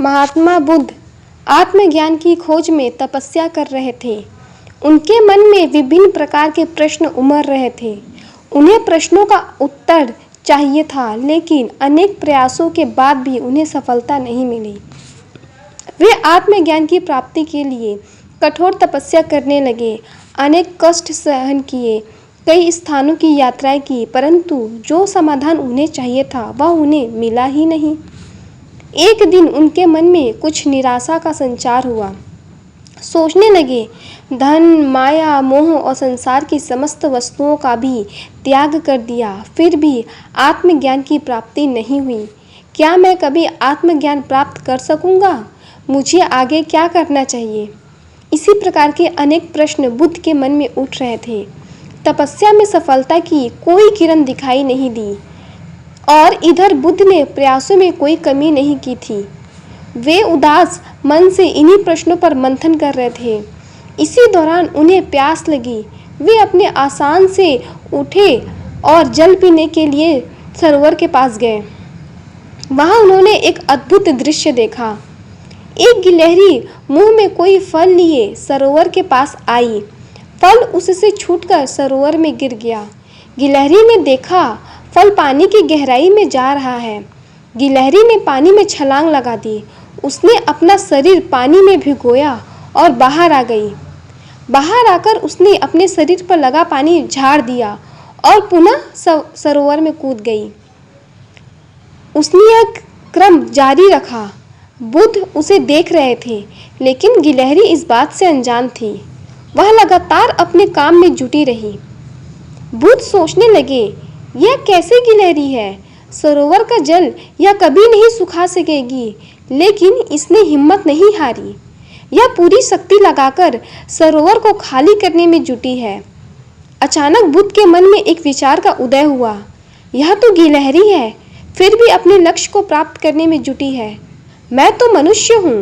महात्मा बुद्ध आत्मज्ञान की खोज में तपस्या कर रहे थे। उनके मन में विभिन्न प्रकार के प्रश्न उमड़ रहे थे। उन्हें प्रश्नों का उत्तर चाहिए था, लेकिन अनेक प्रयासों के बाद भी उन्हें सफलता नहीं मिली। वे आत्मज्ञान की प्राप्ति के लिए कठोर तपस्या करने लगे, अनेक कष्ट सहन किए, कई स्थानों की यात्राएं की, परंतु जो समाधान उन्हें चाहिए था वह उन्हें मिला ही नहीं। एक दिन उनके मन में कुछ निराशा का संचार हुआ। सोचने लगे, धन, माया, मोह और संसार की समस्त वस्तुओं का भी त्याग कर दिया, फिर भी आत्मज्ञान की प्राप्ति नहीं हुई। क्या मैं कभी आत्मज्ञान प्राप्त कर सकूंगा? मुझे आगे क्या करना चाहिए? इसी प्रकार के अनेक प्रश्न बुद्ध के मन में उठ रहे थे। तपस्या में सफलता की कोई किरण दिखाई नहीं दी और इधर बुद्ध ने प्रयासों में कोई कमी नहीं की थी। वे उदास मन से इन्हीं प्रश्नों पर मंथन कर रहे थे। इसी दौरान उन्हें प्यास लगी। वे अपने आसन से उठे और जल पीने के लिए सरोवर के पास गए। वहां उन्होंने एक अद्भुत दृश्य देखा। एक गिलहरी मुंह में कोई फल लिए सरोवर के पास आई। फल उससे छूटकर सरोवर में गिर गया। गिलहरी ने देखा, फल पानी की गहराई में जा रहा है। गिलहरी ने पानी में छलांग लगा दी। उसने अपना शरीर पानी में भिगोया और बाहर आ गई। बाहर आकर उसने अपने शरीर पर लगा पानी झाड़ दिया और पुनः सरोवर में कूद गई। उसने यह क्रम जारी रखा। बुद्ध उसे देख रहे थे, लेकिन गिलहरी इस बात से अनजान थी। वह लगातार अपने काम में जुटी रही। बुद्ध सोचने लगे, यह कैसे गिलहरी है? सरोवर का जल यह कभी नहीं सुखा सकेगी, लेकिन इसने हिम्मत नहीं हारी। यह पूरी शक्ति लगाकर सरोवर को खाली करने में जुटी है। अचानक बुद्ध के मन में एक विचार का उदय हुआ। यह तो गिलहरी है, फिर भी अपने लक्ष्य को प्राप्त करने में जुटी है। मैं तो मनुष्य हूँ।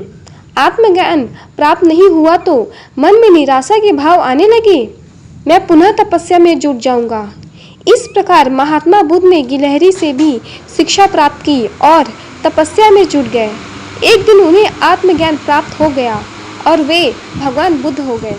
आत्मज्ञान प्राप्त नहीं हुआ तो मन में निराशा के भाव आने लगे। मैं पुनः तपस्या में जुट जाऊंगा। इस प्रकार महात्मा बुद्ध ने गिलहरी से भी शिक्षा प्राप्त की और तपस्या में जुट गए। एक दिन उन्हें आत्मज्ञान प्राप्त हो गया और वे भगवान बुद्ध हो गए।